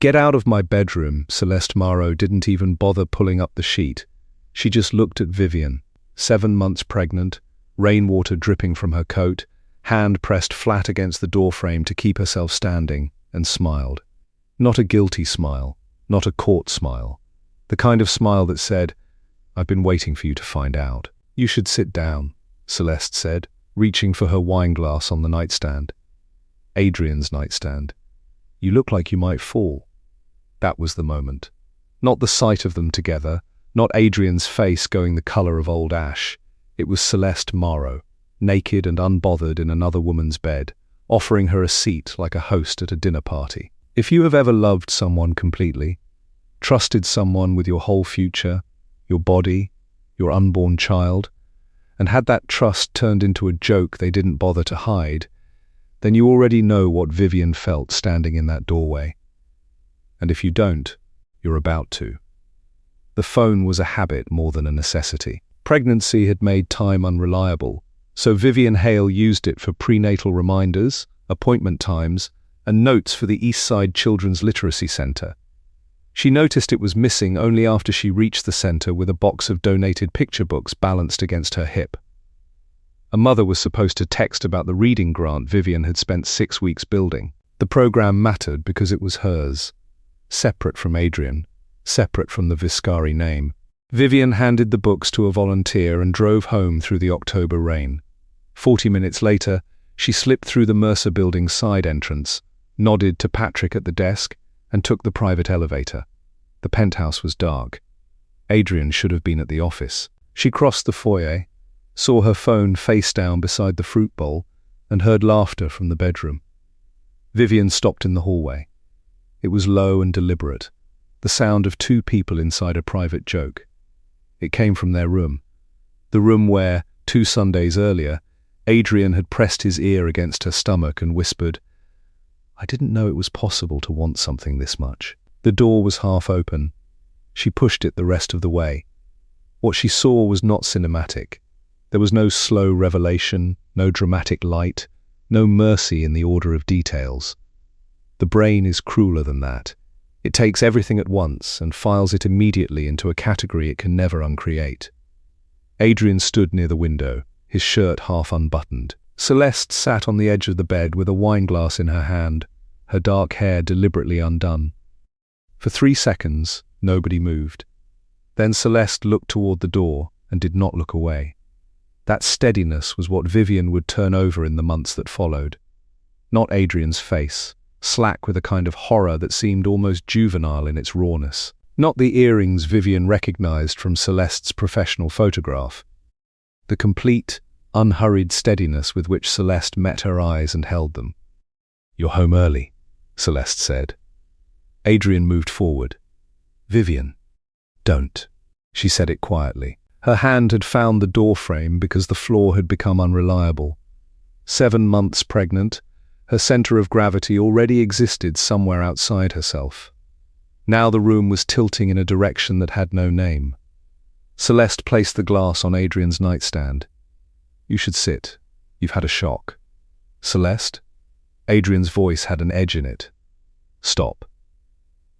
"Get out of my bedroom." Celeste Morrow didn't even bother pulling up the sheet. She just looked at Vivian, 7 months pregnant, rainwater dripping from her coat, hand pressed flat against the doorframe to keep herself standing, and smiled. Not a guilty smile, not a caught smile. The kind of smile that said, "I've been waiting for you to find out." "You should sit down," Celeste said, reaching for her wineglass on the nightstand. Adrian's nightstand. "You look like you might fall." That was the moment. Not the sight of them together, not Adrian's face going the color of old ash. It was Celeste Morrow, naked and unbothered in another woman's bed, offering her a seat like a host at a dinner party. If you have ever loved someone completely, trusted someone with your whole future, your body, your unborn child, and had that trust turned into a joke they didn't bother to hide, then you already know what Vivian felt standing in that doorway. And if you don't, you're about to. The phone was a habit more than a necessity. Pregnancy had made time unreliable, so Vivian Hale used it for prenatal reminders, appointment times, and notes for the Eastside Children's Literacy Center. She noticed it was missing only after she reached the center with a box of donated picture books balanced against her hip. A mother was supposed to text about the reading grant Vivian had spent 6 weeks building. The program mattered because it was hers, separate from Adrian, separate from the Viscari name. Vivian handed the books to a volunteer and drove home through the October rain. 40 minutes later, she slipped through the Mercer Building's side entrance, nodded to Patrick at the desk, and took the private elevator. The penthouse was dark. Adrian should have been at the office. She crossed the foyer, saw her phone face down beside the fruit bowl, and heard laughter from the bedroom. Vivian stopped in the hallway. It was low and deliberate, the sound of 2 people inside a private joke. It came from their room, the room where, 2 Sundays earlier, Adrian had pressed his ear against her stomach and whispered, "I didn't know it was possible to want something this much." The door was half open. She pushed it the rest of the way. What she saw was not cinematic. There was no slow revelation, no dramatic light, no mercy in the order of details. The brain is crueler than that. It takes everything at once and files it immediately into a category it can never uncreate. Adrian stood near the window, his shirt half unbuttoned. Celeste sat on the edge of the bed with a wineglass in her hand, her dark hair deliberately undone. For 3 seconds, nobody moved. Then Celeste looked toward the door and did not look away. That steadiness was what Vivian would turn over in the months that followed. Not Adrian's face, slack with a kind of horror that seemed almost juvenile in its rawness. Not the earrings Vivian recognized from Celeste's professional photograph. The complete, unhurried steadiness with which Celeste met her eyes and held them. "You're home early," Celeste said. Adrian moved forward. "Vivian, don't." She said it quietly. Her hand had found the doorframe because the floor had become unreliable. 7 months pregnant, her center of gravity already existed somewhere outside herself. Now the room was tilting in a direction that had no name. Celeste placed the glass on Adrian's nightstand. "You should sit. You've had a shock." "Celeste?" Adrian's voice had an edge in it. "Stop.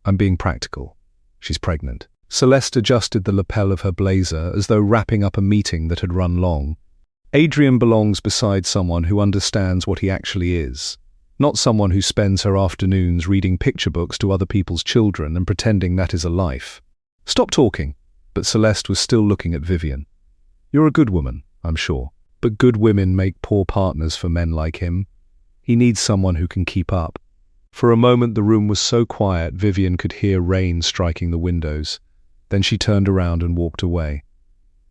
I'm being practical. She's pregnant." Celeste adjusted the lapel of her blazer as though wrapping up a meeting that had run long. Adrian belongs beside someone who understands what he actually is, not someone who spends her afternoons reading picture books to other people's children and pretending that is a life. "Stop talking." But Celeste was still looking at Vivian. "You're a good woman, I'm sure. But good women make poor partners for men like him. He needs someone who can keep up." For a moment the room was so quiet Vivian could hear rain striking the windows. Then she turned around and walked away.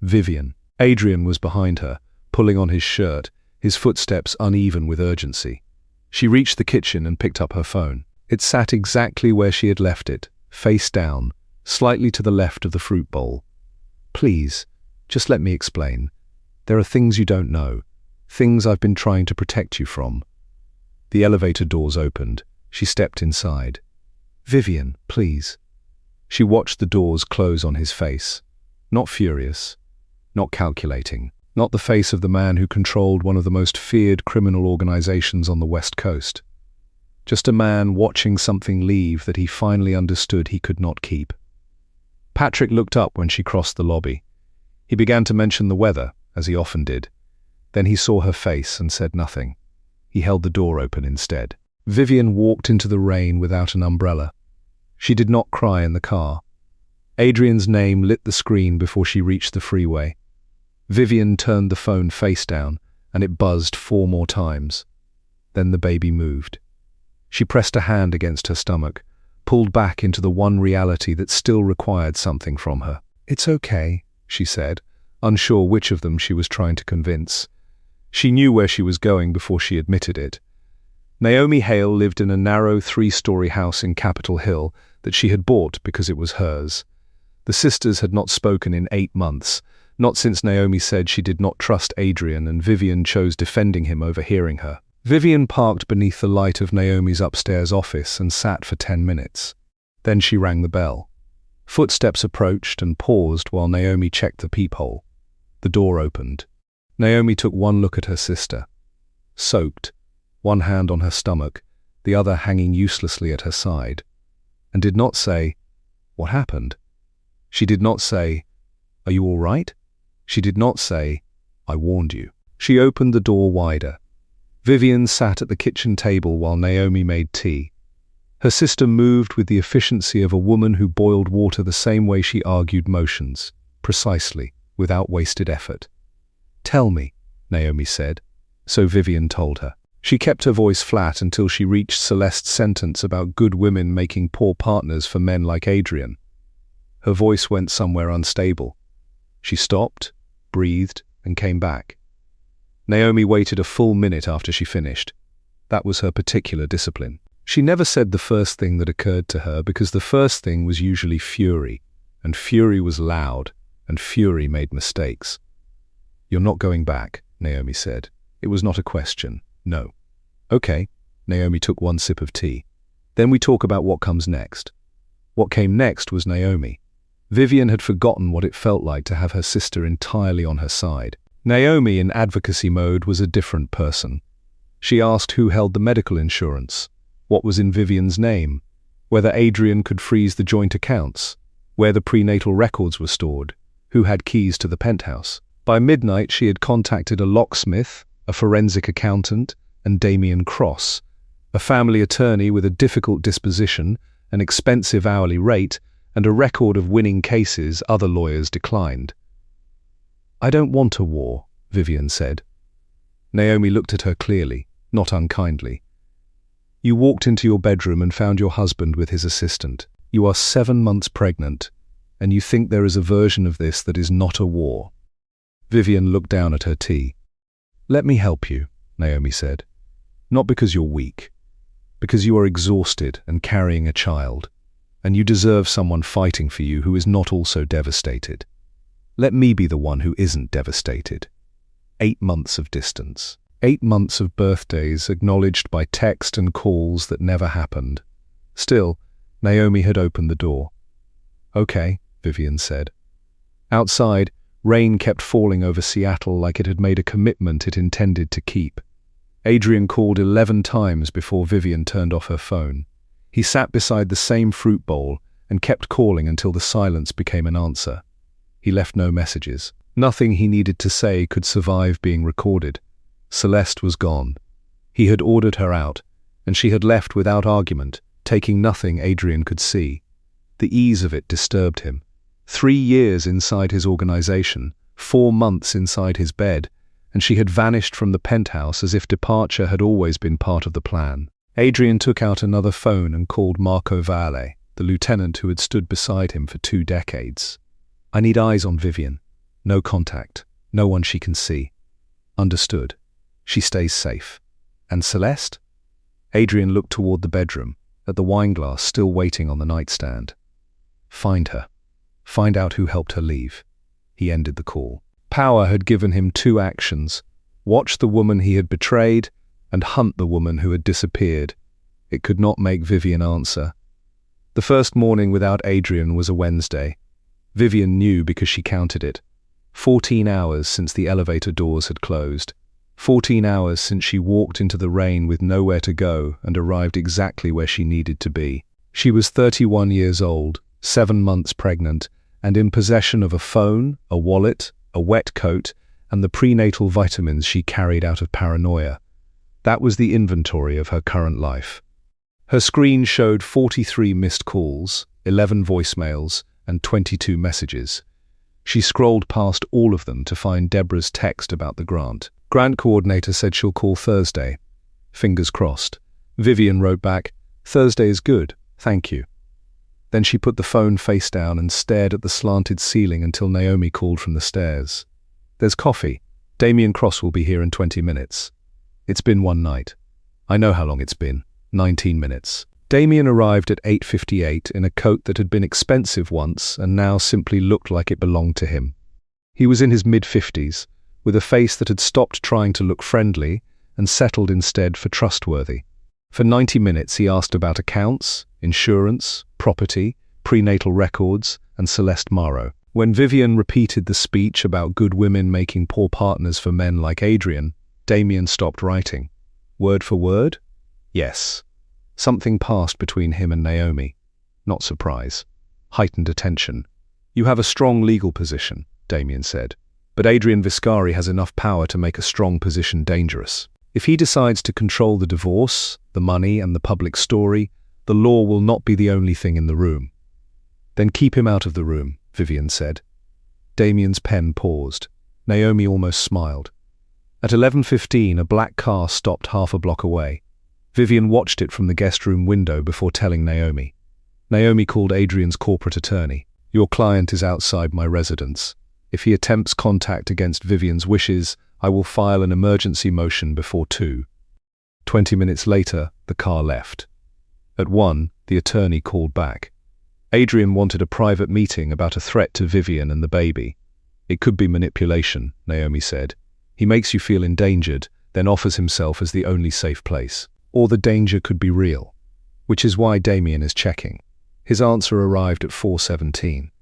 Vivian. Adrian was behind her, pulling on his shirt, his footsteps uneven with urgency. She reached the kitchen and picked up her phone. It sat exactly where she had left it, face down, slightly to the left of the fruit bowl. "Please, just let me explain. There are things you don't know, things I've been trying to protect you from." The elevator doors opened. She stepped inside. "Vivian, please." She watched the doors close on his face. Not furious, not calculating, not the face of the man who controlled one of the most feared criminal organizations on the West Coast. Just a man watching something leave that he finally understood he could not keep. Patrick looked up when she crossed the lobby. He began to mention the weather, as he often did. Then he saw her face and said nothing. He held the door open instead. Vivian walked into the rain without an umbrella. She did not cry in the car. Adrian's name lit the screen before she reached the freeway. Vivian turned the phone face down, and it buzzed 4 more times. Then the baby moved. She pressed a hand against her stomach, pulled back into the one reality that still required something from her. "It's okay," she said, unsure which of them she was trying to convince. She knew where she was going before she admitted it. Naomi Hale lived in a narrow 3-story house in Capitol Hill that she had bought because it was hers. The sisters had not spoken in 8 months, not since Naomi said she did not trust Adrian and Vivian chose defending him over hearing her. Vivian parked beneath the light of Naomi's upstairs office and sat for 10 minutes. Then she rang the bell. Footsteps approached and paused while Naomi checked the peephole. The door opened. Naomi took one look at her sister. Soaked, one hand on her stomach, the other hanging uselessly at her side, and did not say, "What happened?" She did not say, "Are you all right?" She did not say, "I warned you." She opened the door wider. Vivian sat at the kitchen table while Naomi made tea. Her sister moved with the efficiency of a woman who boiled water the same way she argued motions, precisely, without wasted effort. "Tell me," Naomi said. So Vivian told her. She kept her voice flat until she reached Celeste's sentence about good women making poor partners for men like Adrian. Her voice went somewhere unstable. She stopped, breathed, and came back. Naomi waited a full minute after she finished. That was her particular discipline. She never said the first thing that occurred to her because the first thing was usually fury, and fury was loud, and fury made mistakes. "You're not going back," Naomi said. It was not a question. No. "Okay." Naomi took one sip of tea. "Then we talk about what comes next." What came next was Naomi. Vivian had forgotten what it felt like to have her sister entirely on her side. Naomi, in advocacy mode, was a different person. She asked who held the medical insurance, what was in Vivian's name, whether Adrian could freeze the joint accounts, where the prenatal records were stored, who had keys to the penthouse. By midnight, she had contacted a locksmith, a forensic accountant, and Damien Cross, a family attorney with a difficult disposition, an expensive hourly rate, and a record of winning cases other lawyers declined. "I don't want a war," Vivian said. Naomi looked at her clearly, not unkindly. "You walked into your bedroom and found your husband with his assistant. You are 7 months pregnant, and you think there is a version of this that is not a war." Vivian looked down at her tea. "Let me help you," Naomi said. "Not because you're weak, because you are exhausted and carrying a child, and you deserve someone fighting for you who is not also devastated. Let me be the one who isn't devastated." 8 months of distance. 8 months of birthdays acknowledged by text and calls that never happened. Still, Naomi had opened the door. "Okay," Vivian said. Outside, rain kept falling over Seattle like it had made a commitment it intended to keep. Adrian called 11 times before Vivian turned off her phone. He sat beside the same fruit bowl and kept calling until the silence became an answer. He left no messages. Nothing he needed to say could survive being recorded. Celeste was gone. He had ordered her out, and she had left without argument, taking nothing Adrian could see. The ease of it disturbed him. 3 years inside his organization, 4 months inside his bed, and she had vanished from the penthouse as if departure had always been part of the plan. Adrian took out another phone and called Marco Valle, the lieutenant who had stood beside him for 2 decades. "I need eyes on Vivian. No contact. No one she can see." "Understood. She stays safe. And Celeste?" Adrian looked toward the bedroom, at the wineglass still waiting on the nightstand. "Find her. Find out who helped her leave." He ended the call. Power had given him 2 actions: watch the woman he had betrayed and hunt the woman who had disappeared. It could not make Vivian answer. The first morning without Adrian was a Wednesday. Vivian knew because she counted it. 14 hours since the elevator doors had closed. 14 hours since she walked into the rain with nowhere to go and arrived exactly where she needed to be. She was 31 years old, 7 months pregnant, and in possession of a phone, a wallet, a wet coat, and the prenatal vitamins she carried out of paranoia. That was the inventory of her current life. Her screen showed 43 missed calls, 11 voicemails, and 22 messages. She scrolled past all of them to find Deborah's text about the grant. Grant coordinator said she'll call Thursday. Fingers crossed. Vivian wrote back, "Thursday is good, thank you." Then she put the phone face down and stared at the slanted ceiling until Naomi called from the stairs. "There's coffee. Damien Cross will be here in 20 minutes. It's been one night. I know how long it's been. 19 minutes. Damien arrived at 8:58 in a coat that had been expensive once and now simply looked like it belonged to him. He was in his mid-50s, with a face that had stopped trying to look friendly and settled instead for trustworthy. For 90 minutes he asked about accounts, insurance, property, prenatal records, and Celeste Morrow. When Vivian repeated the speech about good women making poor partners for men like Adrian, Damien stopped writing. Word for word? Yes. Something passed between him and Naomi. Not surprise. Heightened attention. "You have a strong legal position," Damien said. "But Adrian Viscari has enough power to make a strong position dangerous. If he decides to control the divorce, the money, and the public story, the law will not be the only thing in the room." "Then keep him out of the room," Vivian said. Damien's pen paused. Naomi almost smiled. At 11:15, a black car stopped half a block away. Vivian watched it from the guest room window before telling Naomi. Naomi called Adrian's corporate attorney. "Your client is outside my residence. If he attempts contact against Vivian's wishes, I will file an emergency motion before 2. 20 minutes later, the car left. At 1, the attorney called back. Adrian wanted a private meeting about a threat to Vivian and the baby. "It could be manipulation," Naomi said. "He makes you feel endangered, then offers himself as the only safe place. Or the danger could be real. Which is why Damien is checking." His answer arrived at 4:17.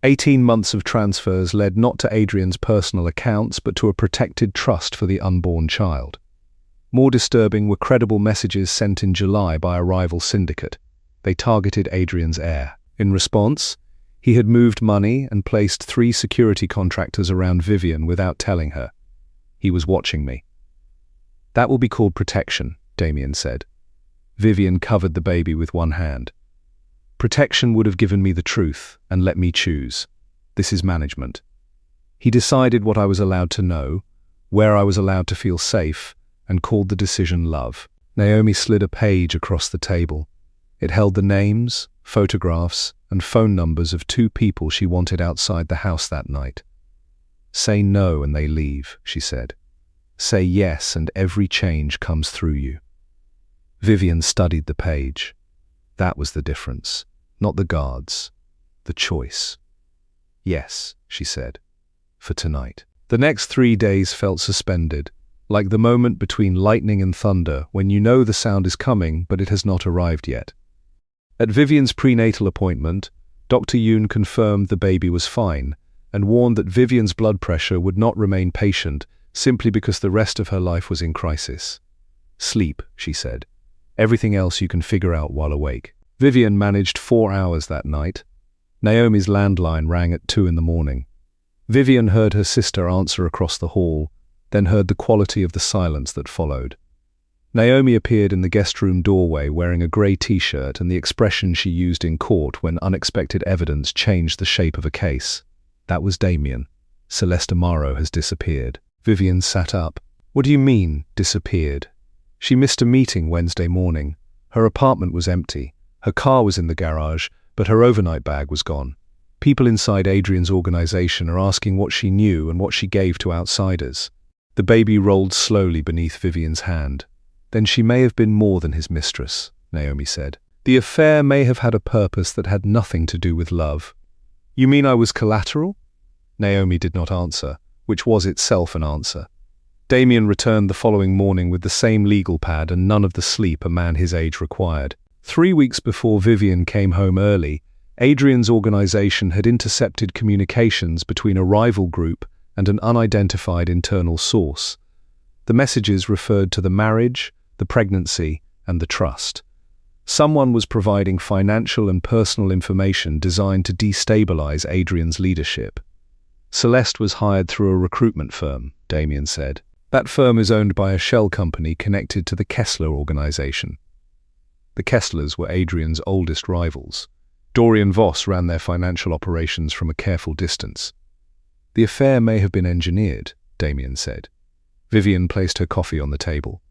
18 months of transfers led not to Adrian's personal accounts but to a protected trust for the unborn child. More disturbing were credible messages sent in July by a rival syndicate. They targeted Adrian's heir. In response, he had moved money and placed 3 security contractors around Vivian without telling her. "He was watching me." "That will be called protection," Damien said. Vivian covered the baby with one hand. "Protection would have given me the truth and let me choose. This is management." He decided what I was allowed to know, where I was allowed to feel safe, and called the decision love. Naomi slid a page across the table. It held the names, photographs, and phone numbers of 2 people she wanted outside the house that night. "Say no and they leave," she said. "Say yes and every change comes through you." Vivian studied the page. That was the difference. Not the guards. The choice. "Yes," she said. "For tonight." The next 3 days felt suspended, like the moment between lightning and thunder when you know the sound is coming but it has not arrived yet. At Vivian's prenatal appointment, Dr. Yoon confirmed the baby was fine and warned that Vivian's blood pressure would not remain patient simply because the rest of her life was in crisis. "Sleep," she said. "Everything else you can figure out while awake." Vivian managed 4 hours that night. Naomi's landline rang at 2 in the morning. Vivian heard her sister answer across the hall, then heard the quality of the silence that followed. Naomi appeared in the guest room doorway wearing a grey t-shirt and the expression she used in court when unexpected evidence changed the shape of a case. That was Damien. Celeste Morrow has disappeared. Vivian sat up. "What do you mean, disappeared?" "She missed a meeting Wednesday morning. Her apartment was empty. Her car was in the garage, but her overnight bag was gone. People inside Adrian's organization are asking what she knew and what she gave to outsiders." The baby rolled slowly beneath Vivian's hand. "Then she may have been more than his mistress," Naomi said. "The affair may have had a purpose that had nothing to do with love." "You mean I was collateral?" Naomi did not answer, which was itself an answer. Damien returned the following morning with the same legal pad and none of the sleep a man his age required. 3 weeks before Vivian came home early, Adrian's organization had intercepted communications between a rival group and an unidentified internal source. The messages referred to the marriage, the pregnancy, and the trust. Someone was providing financial and personal information designed to destabilize Adrian's leadership. Celeste was hired through a recruitment firm, Damien said. That firm is owned by a shell company connected to the Kessler organization. The Kesslers were Adrian's oldest rivals. Dorian Voss ran their financial operations from a careful distance. The affair may have been engineered, Damien said. Vivian placed her coffee on the table.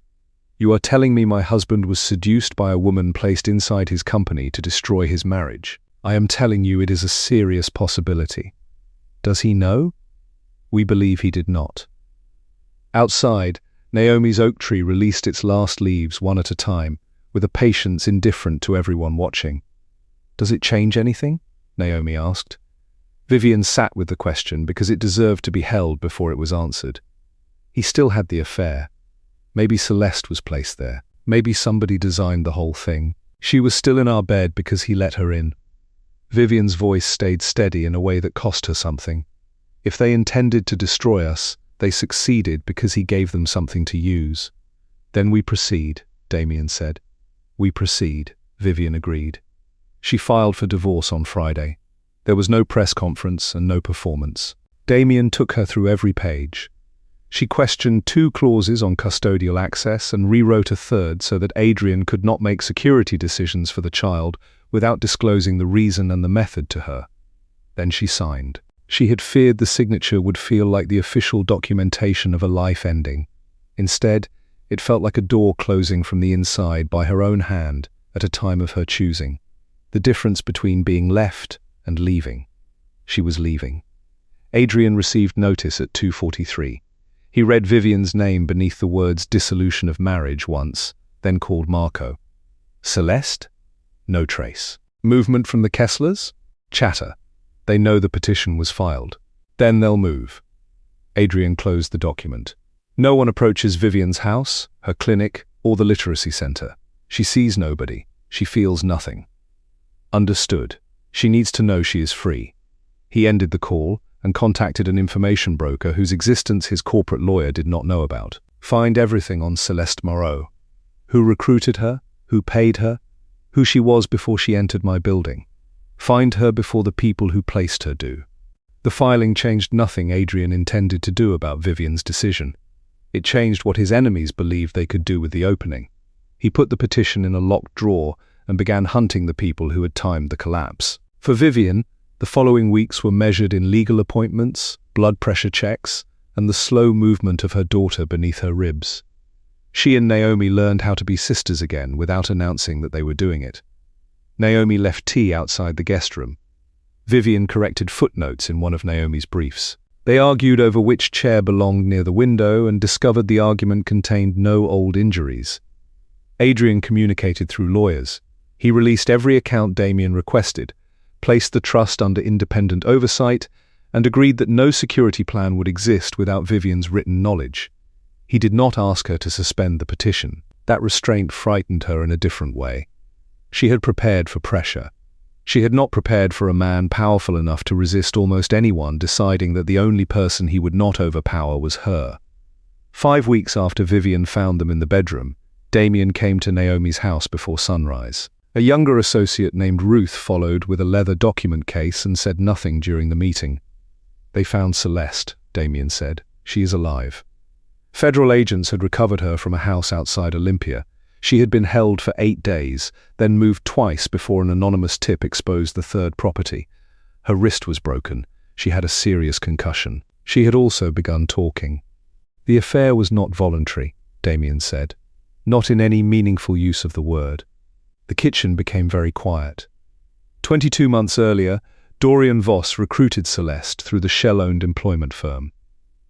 You are telling me my husband was seduced by a woman placed inside his company to destroy his marriage. I am telling you it is a serious possibility. Does he know? We believe he did not. Outside, Naomi's oak tree released its last leaves one at a time, with a patience indifferent to everyone watching. Does it change anything? Naomi asked. Vivian sat with the question because it deserved to be held before it was answered. He still had the affair. Maybe Celeste was placed there. Maybe somebody designed the whole thing. She was still in our bed because he let her in. Vivian's voice stayed steady in a way that cost her something. If they intended to destroy us, they succeeded because he gave them something to use. Then we proceed, Damien said. We proceed, Vivian agreed. She filed for divorce on Friday. There was no press conference and no performance. Damien took her through every page. She questioned 2 clauses on custodial access and rewrote a third so that Adrian could not make security decisions for the child without disclosing the reason and the method to her. Then she signed. She had feared the signature would feel like the official documentation of a life ending. Instead, it felt like a door closing from the inside by her own hand at a time of her choosing. The difference between being left and leaving. She was leaving. Adrian received notice at 2:43. He read Vivian's name beneath the words dissolution of marriage once, then called Marco. Celeste? No trace. Movement from the Kesslers? Chatter. They know the petition was filed. Then they'll move. Adrian closed the document. No one approaches Vivian's house, her clinic, or the literacy center. She sees nobody. She feels nothing. Understood. She needs to know she is free. He ended the call and contacted an information broker whose existence his corporate lawyer did not know about. Find everything on Celeste Moreau. Who recruited her, who paid her, who she was before she entered my building. Find her before the people who placed her do. The filing changed nothing Adrian intended to do about Vivian's decision. It changed what his enemies believed they could do with the opening. He put the petition in a locked drawer and began hunting the people who had timed the collapse. For Vivian, the following weeks were measured in legal appointments, blood pressure checks, and the slow movement of her daughter beneath her ribs. She and Naomi learned how to be sisters again without announcing that they were doing it. Naomi left tea outside the guest room. Vivian corrected footnotes in one of Naomi's briefs. They argued over which chair belonged near the window and discovered the argument contained no old injuries. Adrian communicated through lawyers. He released every account Damien requested, placed the trust under independent oversight, and agreed that no security plan would exist without Vivian's written knowledge. He did not ask her to suspend the petition. That restraint frightened her in a different way. She had prepared for pressure. She had not prepared for a man powerful enough to resist almost anyone deciding that the only person he would not overpower was her. 5 weeks after Vivian found them in the bedroom, Damien came to Naomi's house before sunrise. A younger associate named Ruth followed with a leather document case and said nothing during the meeting. They found Celeste, Damien said. She is alive. Federal agents had recovered her from a house outside Olympia. She had been held for 8 days, then moved twice before an anonymous tip exposed the third property. Her wrist was broken. She had a serious concussion. She had also begun talking. The affair was not voluntary, Damien said. Not in any meaningful use of the word. The kitchen became very quiet. 22 months earlier, Dorian Voss recruited Celeste through the Shell-owned employment firm.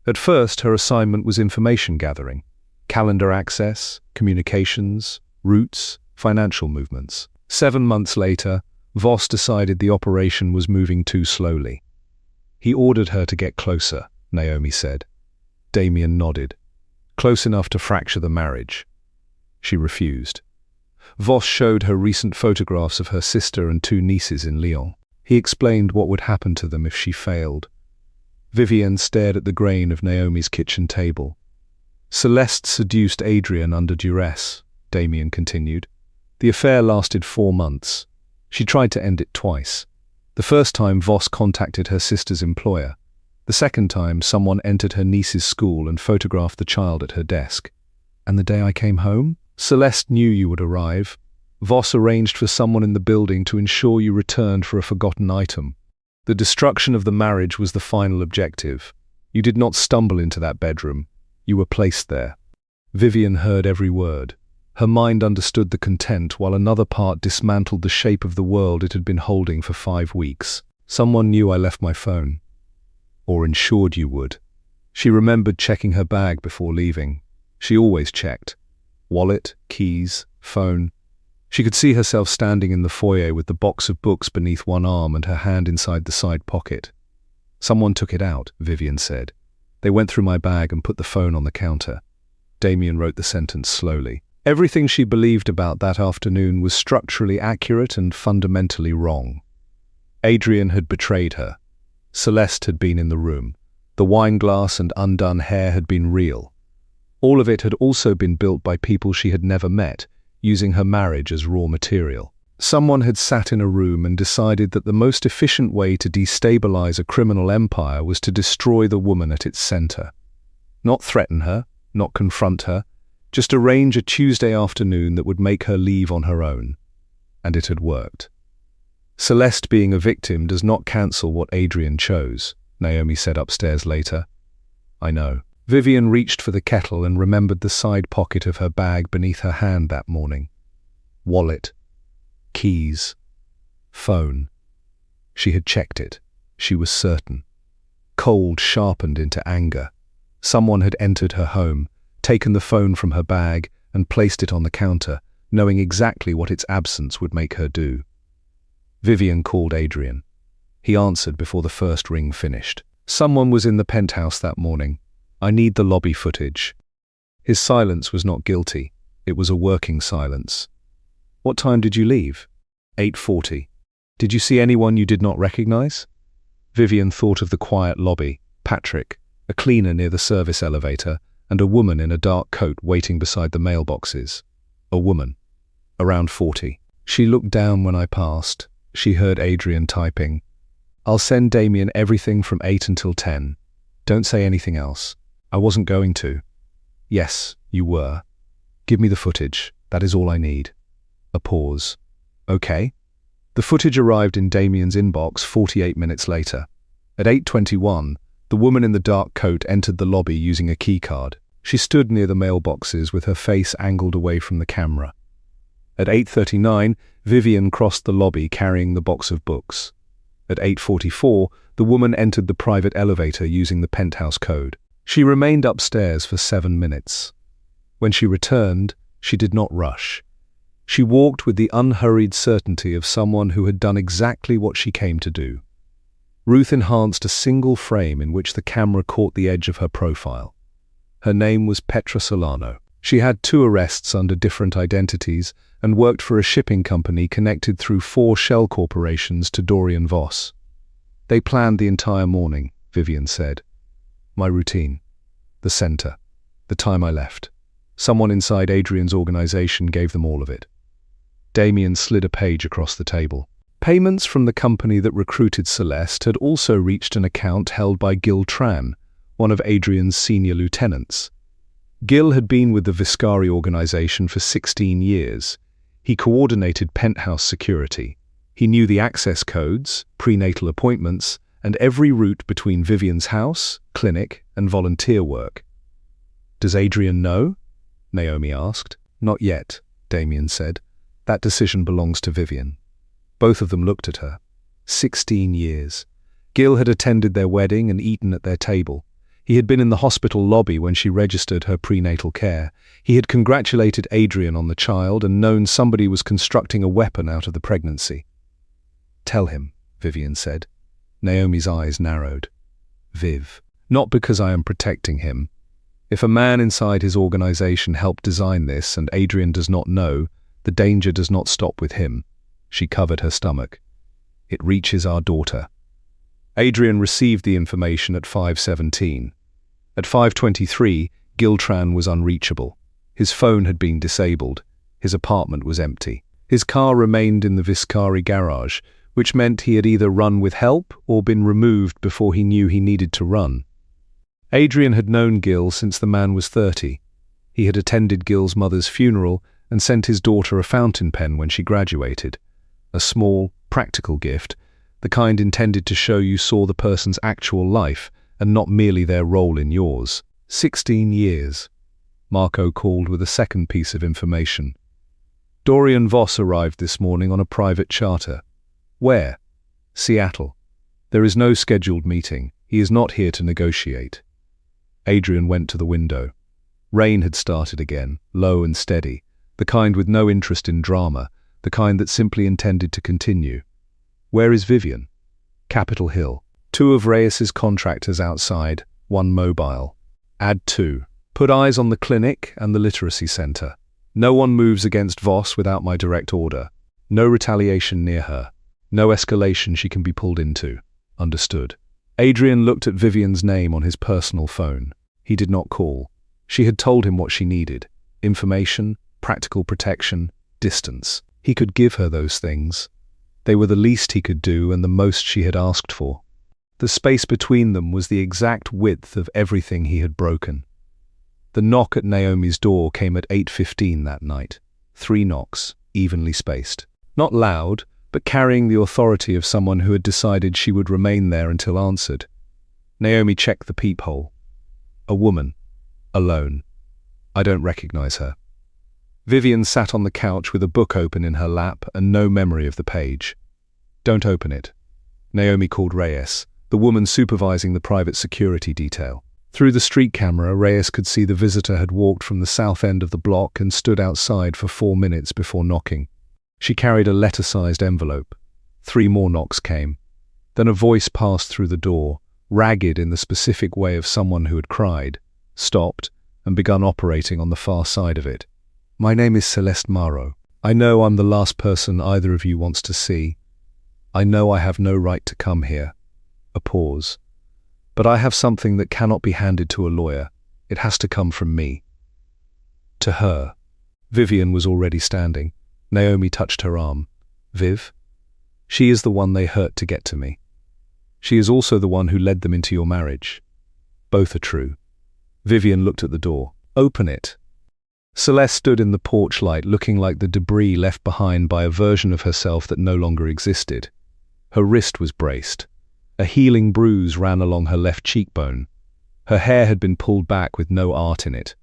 At first, her assignment was information gathering, calendar access, communications, routes, financial movements. 7 months later, Voss decided the operation was moving too slowly. He ordered her to get closer, Naomi said. Damien nodded. Close enough to fracture the marriage. She refused. Voss showed her recent photographs of her sister and 2 nieces in Lyon. He explained what would happen to them if she failed. Vivian stared at the grain of Naomi's kitchen table. Celeste seduced Adrian under duress, Damien continued. The affair lasted 4 months. She tried to end it twice. The first time Voss contacted her sister's employer. The second time someone entered her niece's school and photographed the child at her desk. And the day I came home, Celeste knew you would arrive. Voss arranged for someone in the building to ensure you returned for a forgotten item. The destruction of the marriage was the final objective. You did not stumble into that bedroom. You were placed there. Vivian heard every word. Her mind understood the content while another part dismantled the shape of the world it had been holding for 5 weeks. Someone knew I left my phone. Or ensured you would. She remembered checking her bag before leaving. She always checked. Wallet, keys, phone. She could see herself standing in the foyer with the box of books beneath one arm and her hand inside the side pocket. Someone took it out, Vivian said. They went through my bag and put the phone on the counter. Damien wrote the sentence slowly. Everything she believed about that afternoon was structurally accurate and fundamentally wrong. Adrian had betrayed her. Celeste had been in the room. The wineglass and undone hair had been real. All of it had also been built by people she had never met, using her marriage as raw material. Someone had sat in a room and decided that the most efficient way to destabilize a criminal empire was to destroy the woman at its center. Not threaten her, not confront her, just arrange a Tuesday afternoon that would make her leave on her own. And it had worked. Celeste being a victim does not cancel what Adrian chose, Naomi said upstairs later. I know. Vivian reached for the kettle and remembered the side pocket of her bag beneath her hand that morning. Wallet. Keys. Phone. She had checked it. She was certain. Cold sharpened into anger. Someone had entered her home, taken the phone from her bag, and placed it on the counter, knowing exactly what its absence would make her do. Vivian called Adrian. He answered before the first ring finished. Someone was in the penthouse that morning. I need the lobby footage. His silence was not guilty. It was a working silence. What time did you leave? 8:40. Did you see anyone you did not recognize? Vivian thought of the quiet lobby, Patrick, a cleaner near the service elevator, and a woman in a dark coat waiting beside the mailboxes. A woman. Around 40. She looked down when I passed. She heard Adrian typing. I'll send Damien everything from 8 until 10. Don't say anything else. I wasn't going to. Yes, you were. Give me the footage. That is all I need. A pause. Okay. The footage arrived in Damien's inbox 48 minutes later. At 8:21, the woman in the dark coat entered the lobby using a keycard. She stood near the mailboxes with her face angled away from the camera. At 8:39, Vivian crossed the lobby carrying the box of books. At 8:44, the woman entered the private elevator using the penthouse code. She remained upstairs for 7 minutes. When she returned, she did not rush. She walked with the unhurried certainty of someone who had done exactly what she came to do. Ruth enhanced a single frame in which the camera caught the edge of her profile. Her name was Petra Solano. She had 2 arrests under different identities and worked for a shipping company connected through 4 shell corporations to Dorian Voss. They planned the entire morning, Vivian said. My routine. The center. The time I left. Someone inside Adrian's organization gave them all of it. Damien slid a page across the table. Payments from the company that recruited Celeste had also reached an account held by Gil Tran, one of Adrian's senior lieutenants. Gil had been with the Viscari organization for 16 years. He coordinated penthouse security. He knew the access codes, prenatal appointments, and every route between Vivian's house, clinic, and volunteer work. Does Adrian know? Naomi asked. Not yet, Damien said. That decision belongs to Vivian. Both of them looked at her. 16 years. Gil had attended their wedding and eaten at their table. He had been in the hospital lobby when she registered her prenatal care. He had congratulated Adrian on the child and known somebody was constructing a weapon out of the pregnancy. Tell him, Vivian said. Naomi's eyes narrowed. Viv. Not because I am protecting him. If a man inside his organization helped design this and Adrian does not know, the danger does not stop with him. She covered her stomach. It reaches our daughter. Adrian received the information at 5:17. At 5:23, Giltran was unreachable. His phone had been disabled. His apartment was empty. His car remained in the Viscari garage, which meant he had either run with help or been removed before he knew he needed to run. Adrian had known Gil since the man was 30. He had attended Gil's mother's funeral and sent his daughter a fountain pen when she graduated. A small, practical gift, the kind intended to show you saw the person's actual life and not merely their role in yours. 16 years. Marco called with a second piece of information. Dorian Voss arrived this morning on a private charter. Where? Seattle. There is no scheduled meeting. He is not here to negotiate. Adrian went to the window. Rain had started again, low and steady, the kind with no interest in drama, the kind that simply intended to continue. Where is Vivian? Capitol Hill. 2 of Reyes's contractors outside, 1 mobile. Add 2. Put eyes on the clinic and the literacy center. No one moves against Voss without my direct order. No retaliation near her. No escalation she can be pulled into. Understood. Adrian looked at Vivian's name on his personal phone. He did not call. She had told him what she needed. Information, practical protection, distance. He could give her those things. They were the least he could do and the most she had asked for. The space between them was the exact width of everything he had broken. The knock at Naomi's door came at 8:15 that night. 3 knocks, evenly spaced. Not loud, but carrying the authority of someone who had decided she would remain there until answered. Naomi checked the peephole. A woman. Alone. I don't recognize her. Vivian sat on the couch with a book open in her lap and no memory of the page. Don't open it. Naomi called Reyes, the woman supervising the private security detail. Through the street camera, Reyes could see the visitor had walked from the south end of the block and stood outside for 4 minutes before knocking. She carried a letter-sized envelope. 3 more knocks came. Then a voice passed through the door, ragged in the specific way of someone who had cried, stopped, and begun operating on the far side of it. My name is Celeste Morrow. I know I'm the last person either of you wants to see. I know I have no right to come here. A pause. But I have something that cannot be handed to a lawyer. It has to come from me. To her. Vivian was already standing. Naomi touched her arm. Viv? She is the one they hurt to get to me. She is also the one who led them into your marriage. Both are true. Vivian looked at the door. Open it. Celeste stood in the porch light looking like the debris left behind by a version of herself that no longer existed. Her wrist was braced. A healing bruise ran along her left cheekbone. Her hair had been pulled back with no art in it.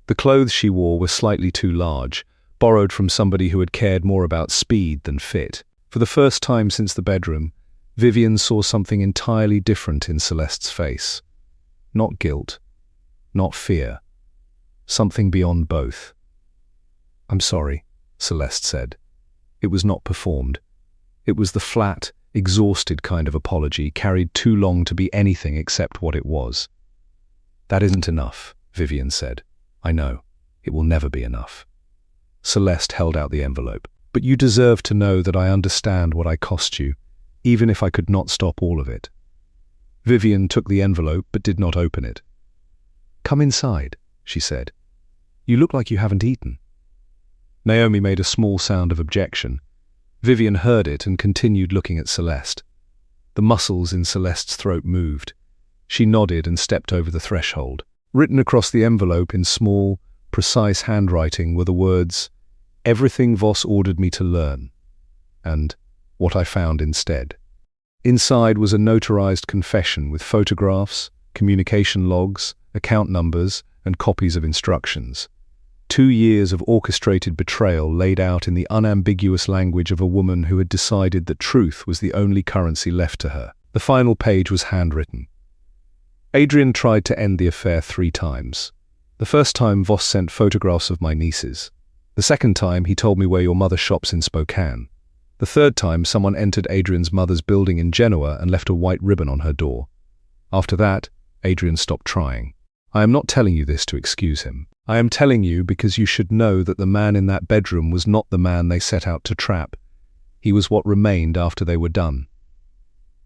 The clothes she wore were slightly too large, borrowed from somebody who had cared more about speed than fit. For the first time since the bedroom, Vivian saw something entirely different in Celeste's face. Not guilt, not fear. Something beyond both. I'm sorry, Celeste said. It was not performed. It was the flat, exhausted kind of apology carried too long to be anything except what it was. That isn't enough, Vivian said. I know. It will never be enough. Celeste held out the envelope. But you deserve to know that I understand what I cost you, even if I could not stop all of it. Vivian took the envelope but did not open it. Come inside, she said. You look like you haven't eaten. Naomi made a small sound of objection. Vivian heard it and continued looking at Celeste. The muscles in Celeste's throat moved. She nodded and stepped over the threshold. Written across the envelope in small, precise handwriting were the words, Everything Voss ordered me to learn, and what I found instead. Inside was a notarized confession with photographs, communication logs, account numbers, and copies of instructions. 2 years of orchestrated betrayal laid out in the unambiguous language of a woman who had decided that truth was the only currency left to her. The final page was handwritten. Adrian tried to end the affair 3 times. The first time Voss sent photographs of my nieces. The second time he told me where your mother shops in Spokane. The third time someone entered Adrian's mother's building in Genoa and left a white ribbon on her door. After that, Adrian stopped trying. I am not telling you this to excuse him. I am telling you because you should know that the man in that bedroom was not the man they set out to trap. He was what remained after they were done.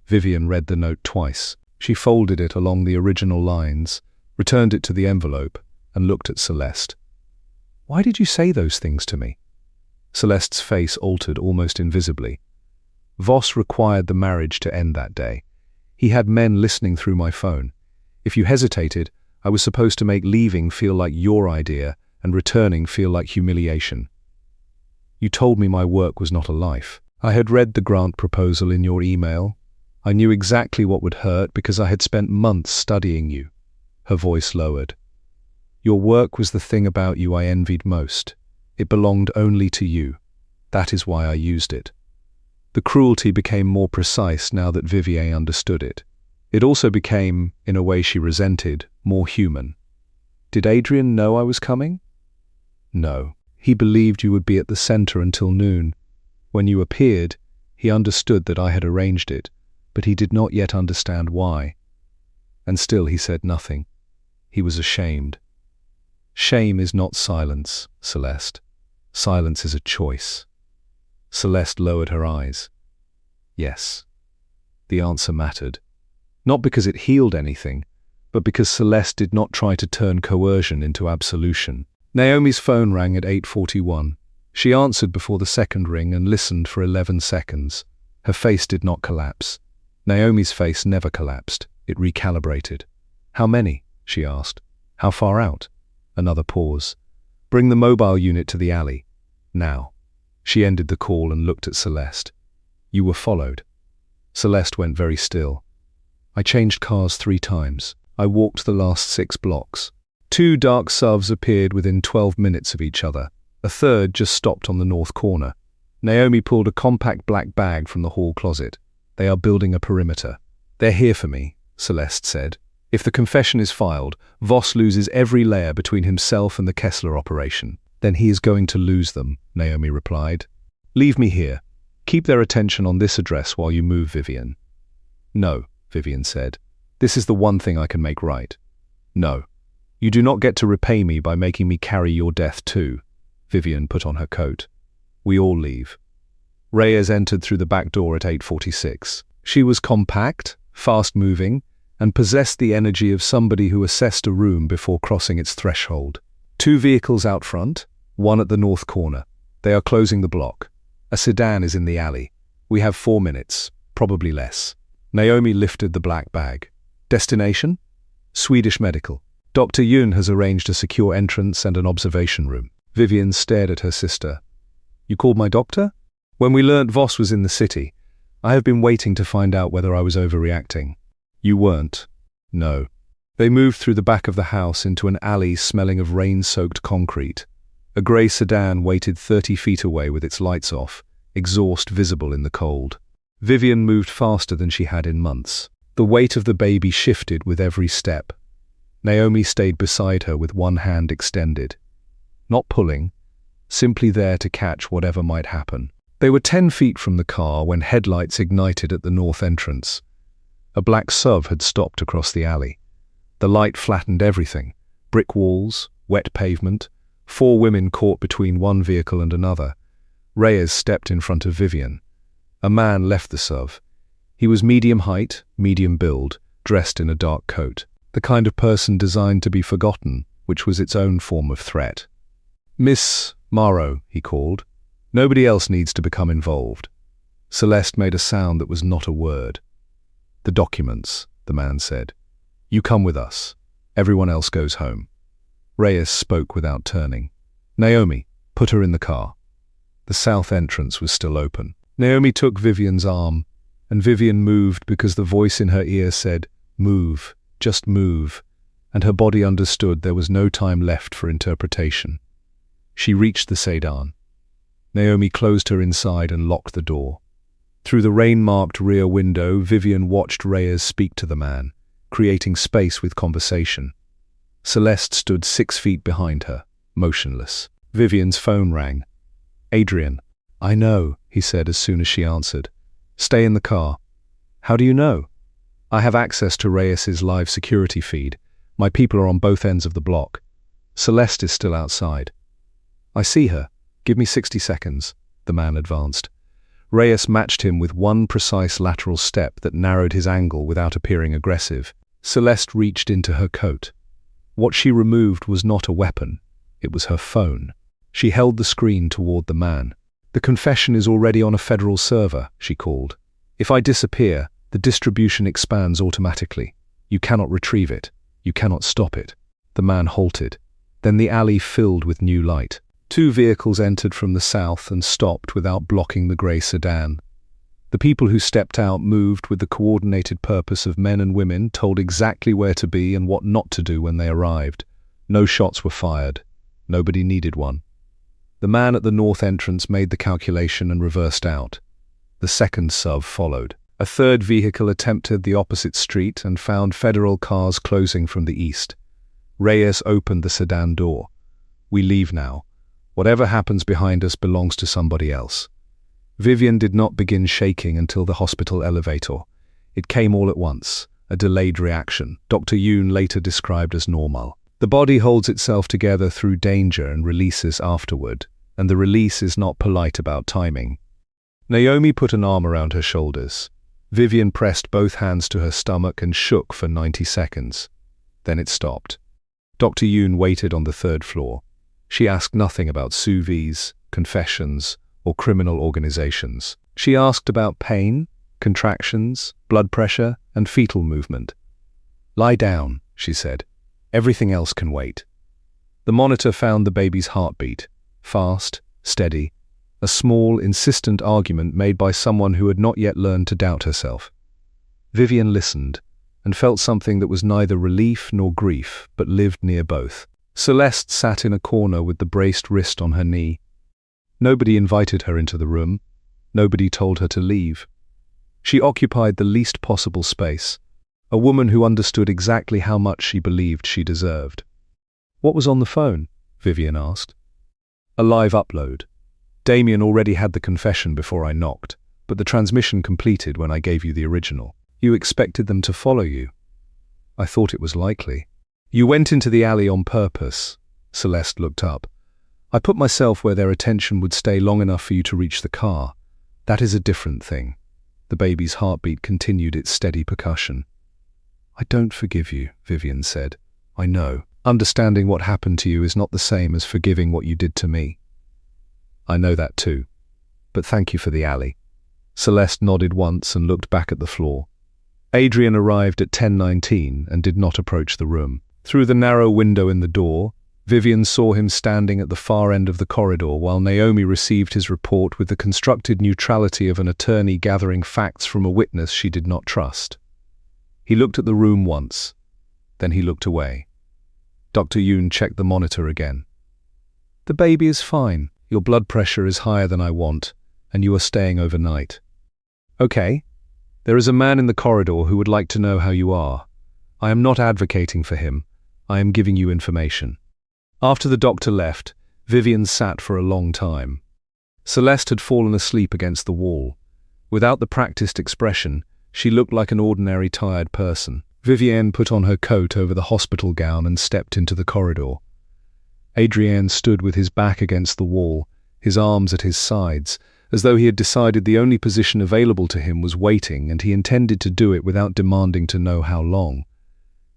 Vivian read the note twice. She folded it along the original lines, returned it to the envelope, and looked at Celeste. "Why did you say those things to me?" Celeste's face altered almost invisibly. "Voss required the marriage to end that day. He had men listening through my phone. If you hesitated, I was supposed to make leaving feel like your idea and returning feel like humiliation. You told me my work was not a life. I had read the grant proposal in your email. I knew exactly what would hurt because I had spent months studying you." Her voice lowered. "Your work was the thing about you I envied most. It belonged only to you. That is why I used it." The cruelty became more precise now that Vivian understood it. It also became, in a way she resented, more human. "Did Adrian know I was coming?" "No. He believed you would be at the center until noon. When you appeared, he understood that I had arranged it, but he did not yet understand why. And still he said nothing. He was ashamed." "Shame is not silence, Celeste. Silence is a choice." Celeste lowered her eyes. Yes. The answer mattered. Not because it healed anything, but because Celeste did not try to turn coercion into absolution. Naomi's phone rang at 8:41. She answered before the second ring and listened for 11 seconds. Her face did not collapse. Naomi's face never collapsed. It recalibrated. "How many?" she asked. "How far out?" Another pause. "Bring the mobile unit to the alley. Now." She ended the call and looked at Celeste. "You were followed." Celeste went very still. "I changed cars 3 times. I walked the last 6 blocks. 2 dark SUVs appeared within 12 minutes of each other. A third just stopped on the north corner." Naomi pulled a compact black bag from the hall closet. "They are building a perimeter." "They're here for me," Celeste said. "If the confession is filed, Voss loses every layer between himself and the Kessler operation. Then he is going to lose them," Naomi replied. "Leave me here. Keep their attention on this address while you move, Vivian." "No," Vivian said. "This is the one thing I can make right." "No. You do not get to repay me by making me carry your death too." Vivian put on her coat. "We all leave." Reyes entered through the back door at 8:46. She was compact, fast-moving, and possessed the energy of somebody who assessed a room before crossing its threshold. 2 vehicles out front, 1 at the north corner. They are closing the block. A sedan is in the alley. We have 4 minutes, probably less. Naomi lifted the black bag. "Destination?" "Swedish Medical. Dr. Yun has arranged a secure entrance and an observation room." Vivian stared at her sister. "You called my doctor?" "When we learnt Voss was in the city, I have been waiting to find out whether I was overreacting." "You weren't." "No." They moved through the back of the house into an alley smelling of rain-soaked concrete. A grey sedan waited 30 feet away with its lights off, exhaust visible in the cold. Vivian moved faster than she had in months. The weight of the baby shifted with every step. Naomi stayed beside her with one hand extended. Not pulling, simply there to catch whatever might happen. They were 10 feet from the car when headlights ignited at the north entrance. A black SUV had stopped across the alley. The light flattened everything. Brick walls, wet pavement, 4 women caught between one vehicle and another. Reyes stepped in front of Vivian. A man left the SUV. He was medium height, medium build, dressed in a dark coat. The kind of person designed to be forgotten, which was its own form of threat. "Miss Morrow," he called. "Nobody else needs to become involved." Celeste made a sound that was not a word. "The documents," the man said. "You come with us. Everyone else goes home." Reyes spoke without turning. "Naomi, put her in the car." The south entrance was still open. Naomi took Vivian's arm, and Vivian moved because the voice in her ear said, "Move, just move," and her body understood there was no time left for interpretation. She reached the sedan. Naomi closed her inside and locked the door. Through the rain-marked rear window, Vivian watched Reyes speak to the man, creating space with conversation. Celeste stood 6 feet behind her, motionless. Vivian's phone rang. "Adrian." "I know," he said as soon as she answered. "Stay in the car." "How do you know?" "I have access to Reyes's live security feed. My people are on both ends of the block. Celeste is still outside." "I see her. Give me 60 seconds," the man advanced. Reyes matched him with one precise lateral step that narrowed his angle without appearing aggressive. Celeste reached into her coat. What she removed was not a weapon, it was her phone. She held the screen toward the man. "The confession is already on a federal server," she called. "If I disappear, the distribution expands automatically. You cannot retrieve it. You cannot stop it." The man halted. Then the alley filled with new light. 2 vehicles entered from the south and stopped without blocking the grey sedan. The people who stepped out moved with the coordinated purpose of men and women told exactly where to be and what not to do when they arrived. No shots were fired. Nobody needed one. The man at the north entrance made the calculation and reversed out. The second SUV followed. A third vehicle attempted the opposite street and found federal cars closing from the east. Reyes opened the sedan door. "We leave now. Whatever happens behind us belongs to somebody else." Vivian did not begin shaking until the hospital elevator. It came all at once, a delayed reaction, Dr. Yoon later described as normal. The body holds itself together through danger and releases afterward, and the release is not polite about timing. Naomi put an arm around her shoulders. Vivian pressed both hands to her stomach and shook for 90 seconds. Then it stopped. Dr. Yoon waited on the 3rd floor. She asked nothing about sous vides, confessions, or criminal organizations. She asked about pain, contractions, blood pressure, and fetal movement. "Lie down," she said. "Everything else can wait." The monitor found the baby's heartbeat, fast, steady, a small, insistent argument made by someone who had not yet learned to doubt herself. Vivian listened, and felt something that was neither relief nor grief, but lived near both. Celeste sat in a corner with the braced wrist on her knee. Nobody invited her into the room. Nobody told her to leave. She occupied the least possible space, a woman who understood exactly how much she believed she deserved. "What was on the phone?" Vivian asked. "A live upload. Damien already had the confession before I knocked, but the transmission completed when I gave you the original. You expected them to follow you." "I thought it was likely." "You went into the alley on purpose." Celeste looked up. "I put myself where their attention would stay long enough for you to reach the car. That is a different thing." The baby's heartbeat continued its steady percussion. "I don't forgive you," Vivian said. "I know. Understanding what happened to you is not the same as forgiving what you did to me." "I know that too. But thank you for the alley." Celeste nodded once and looked back at the floor. Adrian arrived at 10:19 and did not approach the room. Through the narrow window in the door, Vivian saw him standing at the far end of the corridor while Naomi received his report with the constructed neutrality of an attorney gathering facts from a witness she did not trust. He looked at the room once, then he looked away. Dr. Yoon checked the monitor again. "The baby is fine. Your blood pressure is higher than I want, and you are staying overnight." "Okay. There is a man in the corridor who would like to know how you are. I am not advocating for him. I am giving you information." After the doctor left, Vivian sat for a long time. Celeste had fallen asleep against the wall. Without the practiced expression, she looked like an ordinary tired person. Vivian put on her coat over the hospital gown and stepped into the corridor. Adrian stood with his back against the wall, his arms at his sides, as though he had decided the only position available to him was waiting, and he intended to do it without demanding to know how long.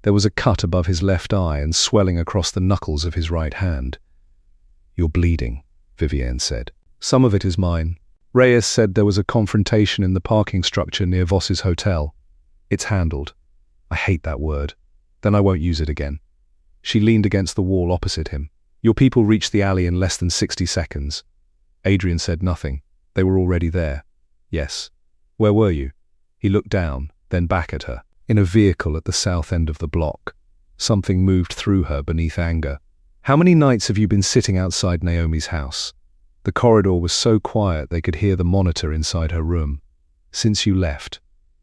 There was a cut above his left eye and swelling across the knuckles of his right hand. "You're bleeding," Vivian said. "Some of it is mine." Reyes said there was a confrontation in the parking structure near Voss's hotel. "It's handled." "I hate that word." "Then I won't use it again." She leaned against the wall opposite him. "Your people reached the alley in less than 60 seconds. Adrian said nothing. They were already there. "Yes." "Where were you?" He looked down, then back at her. "In a vehicle at the south end of the block." Something moved through her beneath anger. "How many nights have you been sitting outside Naomi's house?" The corridor was so quiet they could hear the monitor inside her room. "Since you left."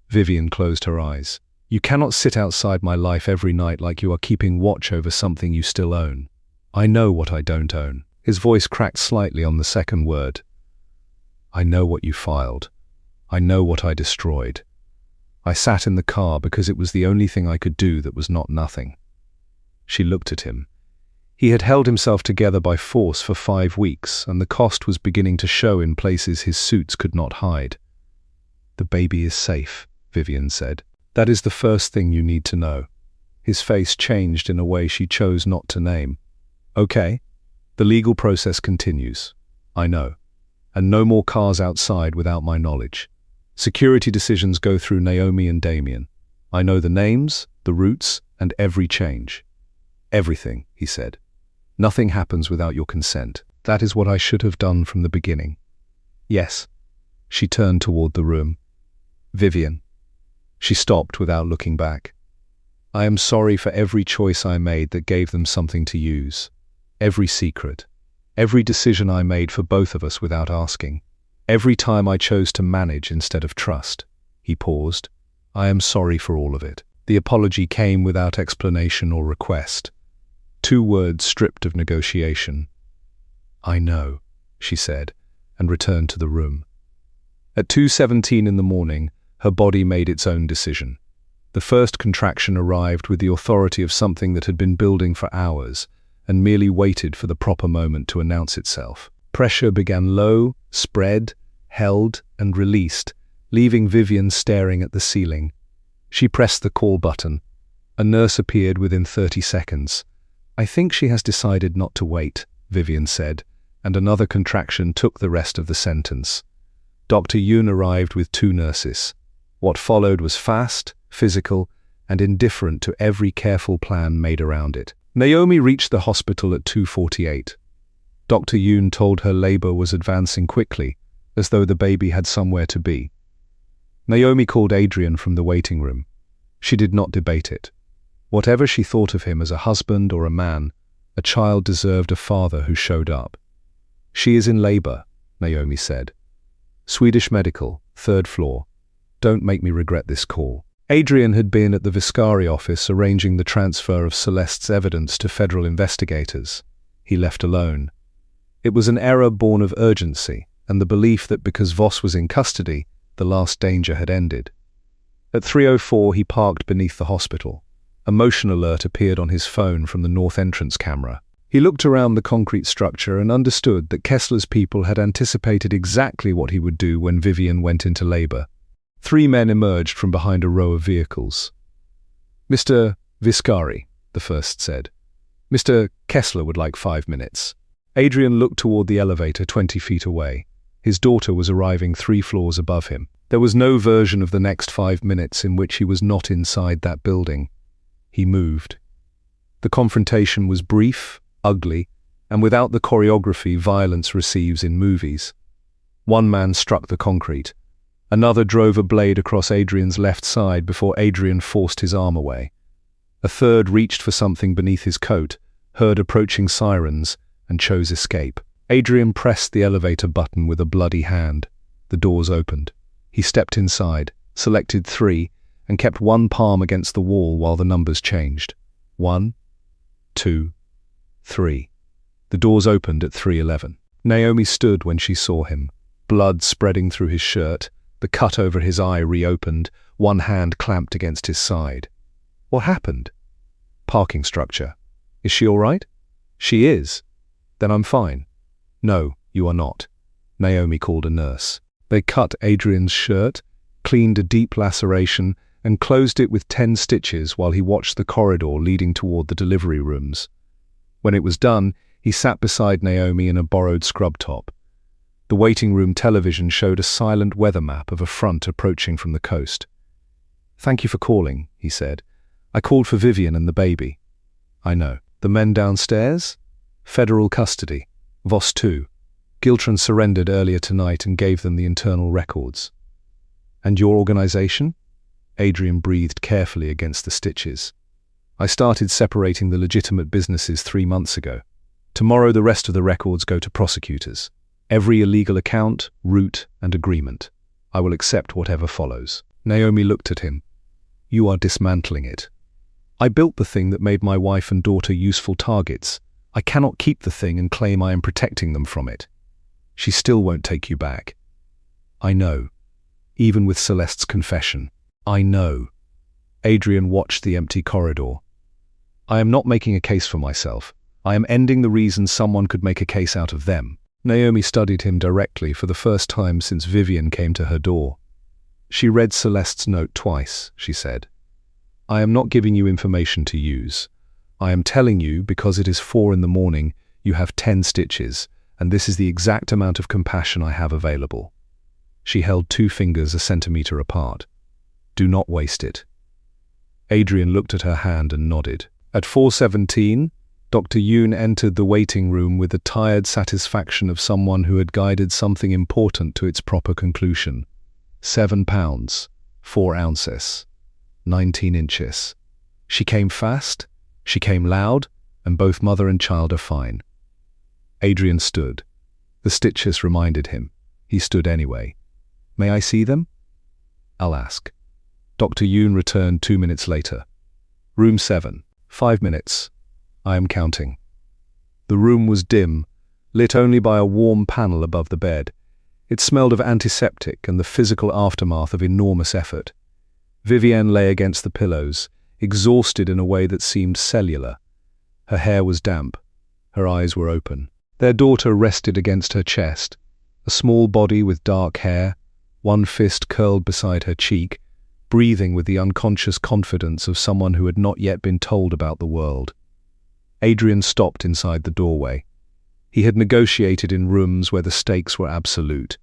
Vivian closed her eyes. "You cannot sit outside my life every night like you are keeping watch over something you still own." "I know what I don't own." His voice cracked slightly on the second word. "I know what you filed. I know what I destroyed. I sat in the car because it was the only thing I could do that was not nothing." She looked at him. He had held himself together by force for 5 weeks, and the cost was beginning to show in places his suits could not hide. "The baby is safe," Vivian said. "That is the first thing you need to know." His face changed in a way she chose not to name. Okay. The legal process continues. I know. And no more cars outside without my knowledge. Security decisions go through Naomi and Damien. I know the names, the routes, and every change. Everything, he said. Nothing happens without your consent. That is what I should have done from the beginning. Yes. She turned toward the room. Vivian. She stopped without looking back. I am sorry for every choice I made that gave them something to use. Every secret. Every decision I made for both of us without asking. Every time I chose to manage instead of trust. He paused. I am sorry for all of it. The apology came without explanation or request. 2 words stripped of negotiation. I know, she said, and returned to the room. At 2:17 in the morning, her body made its own decision. The first contraction arrived with the authority of something that had been building for hours, and merely waited for the proper moment to announce itself. Pressure began low, spread, held, and released, leaving Vivian staring at the ceiling. She pressed the call button. A nurse appeared within 30 seconds. I think she has decided not to wait, Vivian said, and another contraction took the rest of the sentence. Dr. Yoon arrived with 2 nurses. What followed was fast, physical, and indifferent to every careful plan made around it. Naomi reached the hospital at 2:48. Dr. Yoon told her labor was advancing quickly, as though the baby had somewhere to be. Naomi called Adrian from the waiting room. She did not debate it. Whatever she thought of him as a husband or a man, a child deserved a father who showed up. She is in labor, Naomi said. Swedish Medical, 3rd floor. Don't make me regret this call. Adrian had been at the Viscari office arranging the transfer of Celeste's evidence to federal investigators. He left alone. It was an error born of urgency and the belief that because Voss was in custody, the last danger had ended. At 3:04 he parked beneath the hospital. A motion alert appeared on his phone from the north entrance camera. He looked around the concrete structure and understood that Kessler's people had anticipated exactly what he would do when Vivian went into labor. 3 men emerged from behind a row of vehicles. Mr. Viscari, the first said. Mr. Kessler would like 5 minutes. Adrian looked toward the elevator 20 feet away. His daughter was arriving 3 floors above him. There was no version of the next 5 minutes in which he was not inside that building. He moved. The confrontation was brief, ugly, and without the choreography violence receives in movies. 1 man struck the concrete. Another drove a blade across Adrian's left side before Adrian forced his arm away. A third reached for something beneath his coat, heard approaching sirens, and chose escape. Adrian pressed the elevator button with a bloody hand. The doors opened. He stepped inside, selected 3, and kept 1 palm against the wall while the numbers changed. 1, 2, 3. The doors opened at 3:11. Naomi stood when she saw him, blood spreading through his shirt, the cut over his eye reopened, 1 hand clamped against his side. What happened? Parking structure. Is she all right? She is. Then I'm fine. No, you are not. Naomi called a nurse. They cut Adrian's shirt, cleaned a deep laceration, and closed it with 10 stitches while he watched the corridor leading toward the delivery rooms. When it was done, he sat beside Naomi in a borrowed scrub top. The waiting room television showed a silent weather map of a front approaching from the coast. Thank you for calling, he said. I called for Vivian and the baby. I know. The men downstairs? Federal custody. Voss 2. Giltran surrendered earlier tonight and gave them the internal records. And your organization? Adrian breathed carefully against the stitches. I started separating the legitimate businesses 3 months ago. Tomorrow the rest of the records go to prosecutors. Every illegal account, route, and agreement. I will accept whatever follows. Naomi looked at him. You are dismantling it. I built the thing that made my wife and daughter useful targets. I cannot keep the thing and claim I am protecting them from it. She still won't take you back. I know. Even with Celeste's confession. I know. Adrian watched the empty corridor. I am not making a case for myself. I am ending the reason someone could make a case out of them. Naomi studied him directly for the first time since Vivian came to her door. She read Celeste's note twice, she said. I am not giving you information to use. I am telling you because it is 4 in the morning, you have 10 stitches, and this is the exact amount of compassion I have available. She held 2 fingers a centimeter apart. Do not waste it. Adrian looked at her hand and nodded. At 4:17, Dr. Yoon entered the waiting room with the tired satisfaction of someone who had guided something important to its proper conclusion. 7 pounds, 4 ounces, 19 inches. She came fast, she came loud, and both mother and child are fine. Adrian stood. The stitches reminded him. He stood anyway. May I see them? I'll ask. Dr. Yoon returned 2 minutes later. Room 7. 5 minutes. I am counting. The room was dim, lit only by a warm panel above the bed. It smelled of antiseptic and the physical aftermath of enormous effort. Vivian lay against the pillows, exhausted in a way that seemed cellular. Her hair was damp. Her eyes were open. Their daughter rested against her chest, a small body with dark hair, one fist curled beside her cheek, breathing with the unconscious confidence of someone who had not yet been told about the world. Adrian stopped inside the doorway. He had negotiated in rooms where the stakes were absolute.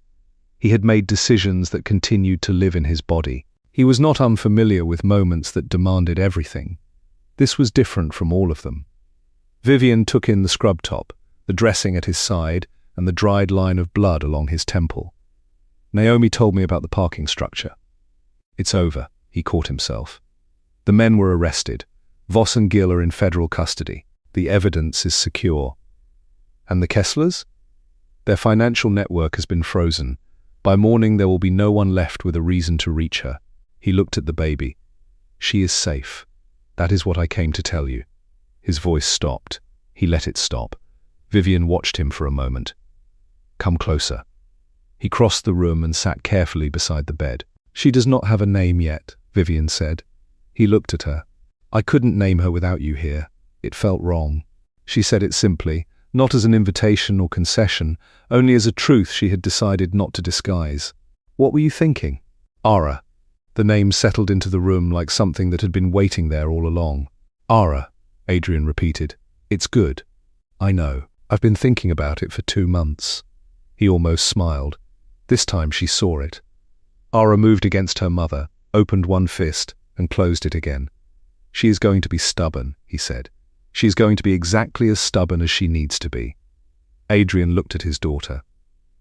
He had made decisions that continued to live in his body. He was not unfamiliar with moments that demanded everything. This was different from all of them. Vivian took in the scrub top, the dressing at his side, and the dried line of blood along his temple. Naomi told me about the parking structure. It's over, he caught himself. The men were arrested. Voss and Gill are in federal custody. The evidence is secure. And the Kesslers? Their financial network has been frozen. By morning there will be no one left with a reason to reach her. He looked at the baby. She is safe. That is what I came to tell you. His voice stopped. He let it stop. Vivian watched him for a moment. Come closer. He crossed the room and sat carefully beside the bed. She does not have a name yet, Vivian said. He looked at her. I couldn't name her without you here. It felt wrong. She said it simply, not as an invitation or concession, only as a truth she had decided not to disguise. What were you thinking? Ara. The name settled into the room like something that had been waiting there all along. Ara, Adrian repeated. It's good. I know. I've been thinking about it for 2 months. He almost smiled. This time she saw it. Ara moved against her mother, opened one fist, and closed it again. She is going to be stubborn, he said. She is going to be exactly as stubborn as she needs to be. Adrian looked at his daughter.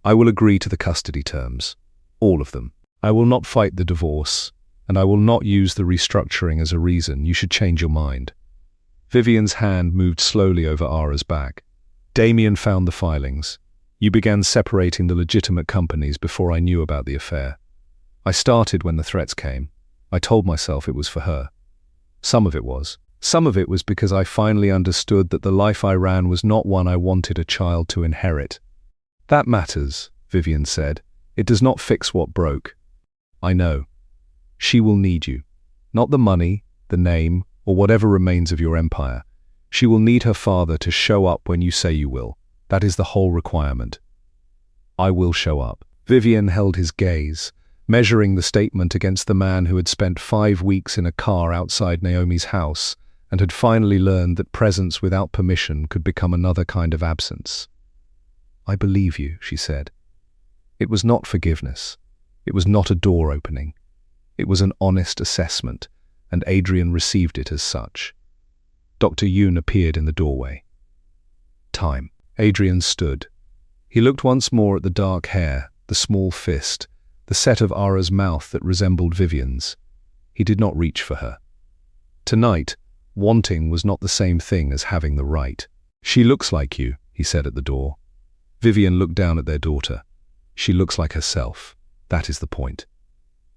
I will agree to the custody terms. All of them. I will not fight the divorce, and I will not use the restructuring as a reason you should change your mind. Vivian's hand moved slowly over Ara's back. Damien found the filings. You began separating the legitimate companies before I knew about the affair. I started when the threats came. I told myself it was for her. Some of it was. Some of it was because I finally understood that the life I ran was not one I wanted a child to inherit. That matters, Vivian said. It does not fix what broke. I know. She will need you. Not the money, the name, or whatever remains of your empire. She will need her father to show up when you say you will. That is the whole requirement. I will show up. Vivian held his gaze, measuring the statement against the man who had spent 5 weeks in a car outside Naomi's house and had finally learned that presence without permission could become another kind of absence. I believe you, she said. It was not forgiveness. It was not a door opening. It was an honest assessment, and Adrian received it as such. Dr. Yoon appeared in the doorway. Time. Adrian stood. He looked once more at the dark hair, the small fist, the set of Ara's mouth that resembled Vivian's. He did not reach for her. Tonight, wanting was not the same thing as having the right. She looks like you, he said at the door. Vivian looked down at their daughter. She looks like herself. That is the point.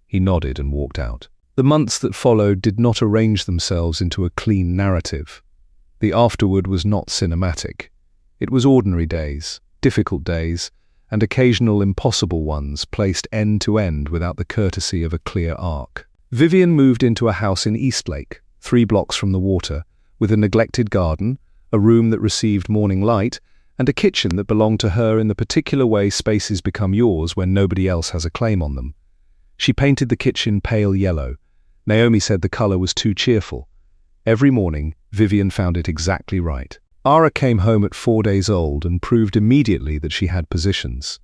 He nodded and walked out. The months that followed did not arrange themselves into a clean narrative. The afterward was not cinematic. It was ordinary days, difficult days, and occasional impossible ones placed end to end without the courtesy of a clear arc. Vivian moved into a house in Eastlake, 3 blocks from the water, with a neglected garden, a room that received morning light, and a kitchen that belonged to her in the particular way spaces become yours when nobody else has a claim on them. She painted the kitchen pale yellow, Naomi said the color was too cheerful. Every morning, Vivian found it exactly right. Ara came home at 4 days old and proved immediately that she had positions.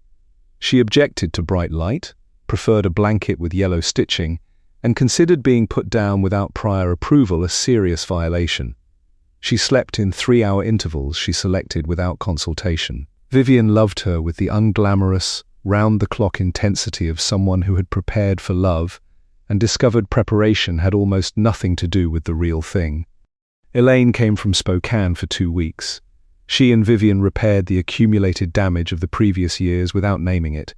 She objected to bright light, preferred a blanket with yellow stitching, and considered being put down without prior approval a serious violation. She slept in 3-hour intervals she selected without consultation. Vivian loved her with the unglamorous, round-the-clock intensity of someone who had prepared for love and discovered preparation had almost nothing to do with the real thing. Elaine came from Spokane for 2 weeks. She and Vivian repaired the accumulated damage of the previous years without naming it.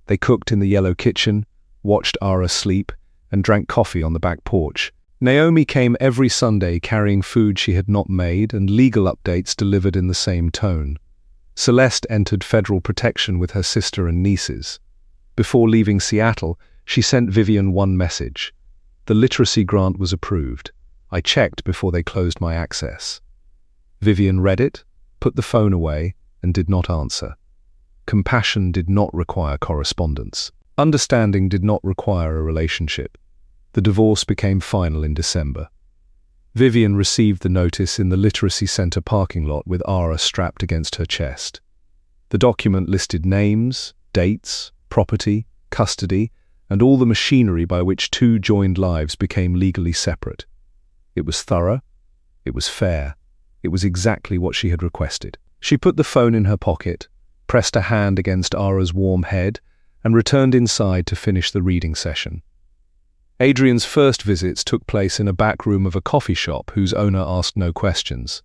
They cooked in the yellow kitchen, watched Ara sleep, and drank coffee on the back porch. Naomi came every Sunday carrying food she had not made and legal updates delivered in the same tone. Celeste entered federal protection with her sister and nieces. Before leaving Seattle, she sent Vivian one message. The literacy grant was approved. I checked before they closed my access. Vivian read it, put the phone away, and did not answer. Compassion did not require correspondence. Understanding did not require a relationship. The divorce became final in December. Vivian received the notice in the Literacy Center parking lot with Ara strapped against her chest. The document listed names, dates, property, custody, and all the machinery by which 2 joined lives became legally separate. It was thorough. It was fair. It was exactly what she had requested. She put the phone in her pocket, pressed a hand against Ara's warm head, and returned inside to finish the reading session. Adrian's first visits took place in a back room of a coffee shop whose owner asked no questions.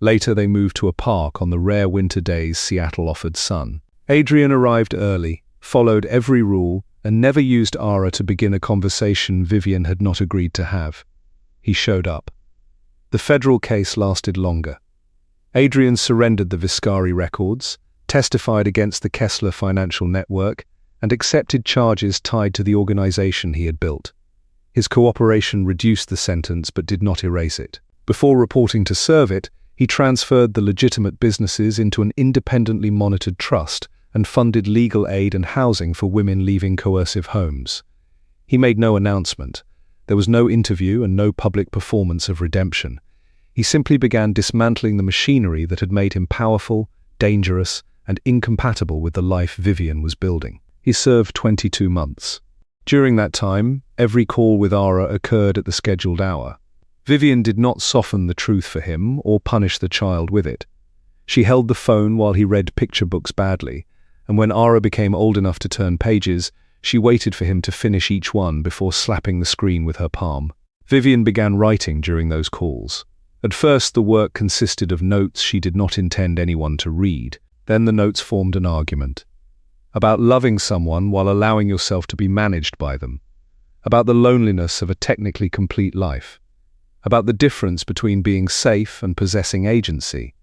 Later they moved to a park on the rare winter days Seattle offered sun. Adrian arrived early, followed every rule, and never used Ara to begin a conversation Vivian had not agreed to have. He showed up. The federal case lasted longer. Adrian surrendered the Viscari records, testified against the Kessler financial network, and accepted charges tied to the organization he had built. His cooperation reduced the sentence but did not erase it. Before reporting to serve it, he transferred the legitimate businesses into an independently monitored trust and funded legal aid and housing for women leaving coercive homes. He made no announcement. There was no interview and no public performance of redemption. He simply began dismantling the machinery that had made him powerful, dangerous, and incompatible with the life Vivian was building. He served 22 months. During that time, every call with Ara occurred at the scheduled hour. Vivian did not soften the truth for him or punish the child with it. She held the phone while he read picture books badly, and when Ara became old enough to turn pages, she waited for him to finish each one before slapping the screen with her palm. Vivian began writing during those calls. At first, the work consisted of notes she did not intend anyone to read. Then the notes formed an argument. About loving someone while allowing yourself to be managed by them. About the loneliness of a technically complete life. About the difference between being safe and possessing agency.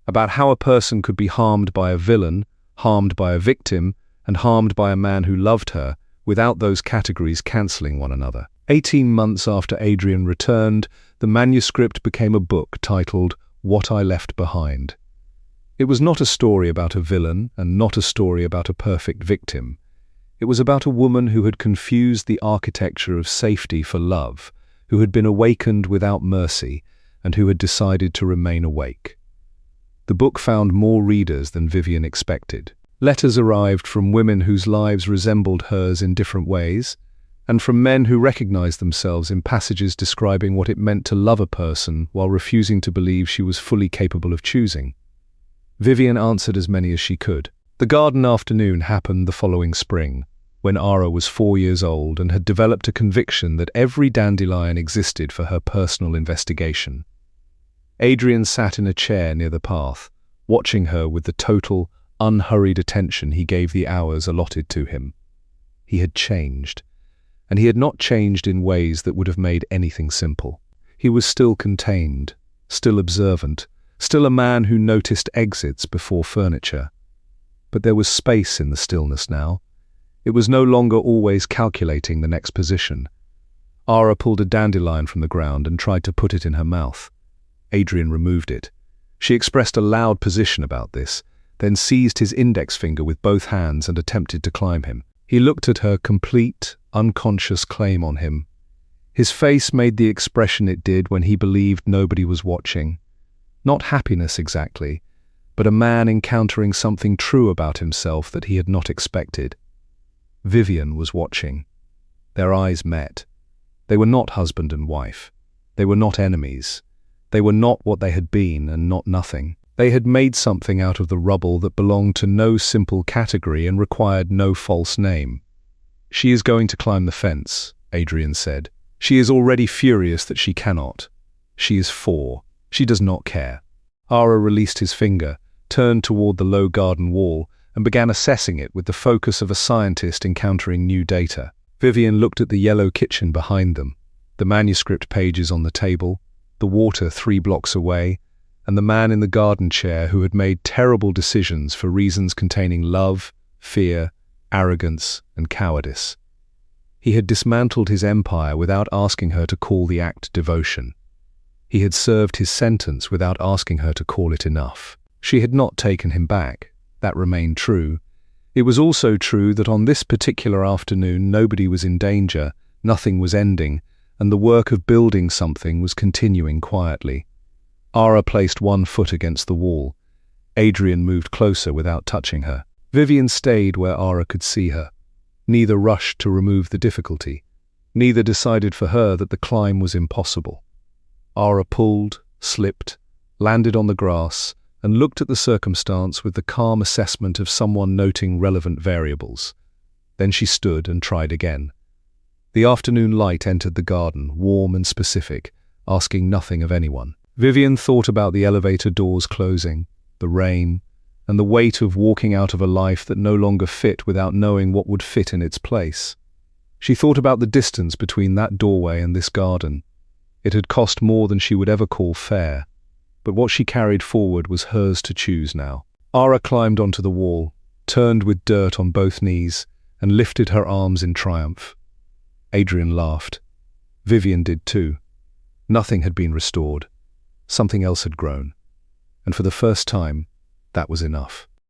About how a person could be harmed by a villain, harmed by a victim, and harmed by a man who loved her, without those categories cancelling one another. 18 months after Adrian returned, the manuscript became a book titled What I Left Behind. It was not a story about a villain and not a story about a perfect victim. It was about a woman who had confused the architecture of safety for love, who had been awakened without mercy, and who had decided to remain awake. The book found more readers than Vivian expected. Letters arrived from women whose lives resembled hers in different ways, and from men who recognized themselves in passages describing what it meant to love a person while refusing to believe she was fully capable of choosing. Vivian answered as many as she could. The garden afternoon happened the following spring, when Ara was 4 years old and had developed a conviction that every dandelion existed for her personal investigation. Adrian sat in a chair near the path, watching her with the total, unhurried attention he gave the hours allotted to him. He had changed, and he had not changed in ways that would have made anything simple. He was still contained, still observant, still a man who noticed exits before furniture. But there was space in the stillness now. It was no longer always calculating the next position. Ara pulled a dandelion from the ground and tried to put it in her mouth. Adrian removed it. She expressed a loud position about this, then seized his index finger with both hands and attempted to climb him. He looked at her complete, unconscious claim on him. His face made the expression it did when he believed nobody was watching. Not happiness exactly, but a man encountering something true about himself that he had not expected. Vivian was watching. Their eyes met. They were not husband and wife. They were not enemies. They were not what they had been and not nothing. They had made something out of the rubble that belonged to no simple category and required no false name. "She is going to climb the fence," Adrian said. "She is already furious that she cannot. She is 4. She does not care." Ara released his finger, turned toward the low garden wall, and began assessing it with the focus of a scientist encountering new data. Vivian looked at the yellow kitchen behind them, the manuscript pages on the table, the water 3 blocks away, and the man in the garden chair who had made terrible decisions for reasons containing love, fear, arrogance, and cowardice. He had dismantled his empire without asking her to call the act devotion. He had served his sentence without asking her to call it enough. She had not taken him back. That remained true. It was also true that on this particular afternoon nobody was in danger, nothing was ending, and the work of building something was continuing quietly. Ara placed one foot against the wall. Adrian moved closer without touching her. Vivian stayed where Ara could see her. Neither rushed to remove the difficulty. Neither decided for her that the climb was impossible. Ara pulled, slipped, landed on the grass, and looked at the circumstance with the calm assessment of someone noting relevant variables. Then she stood and tried again. The afternoon light entered the garden, warm and specific, asking nothing of anyone. Vivian thought about the elevator doors closing, the rain, and the weight of walking out of a life that no longer fit without knowing what would fit in its place. She thought about the distance between that doorway and this garden. It had cost more than she would ever call fair, but what she carried forward was hers to choose now. Ara climbed onto the wall, turned with dirt on both knees, and lifted her arms in triumph. Adrian laughed. Vivian did too. Nothing had been restored. Something else had grown. And for the first time, that was enough.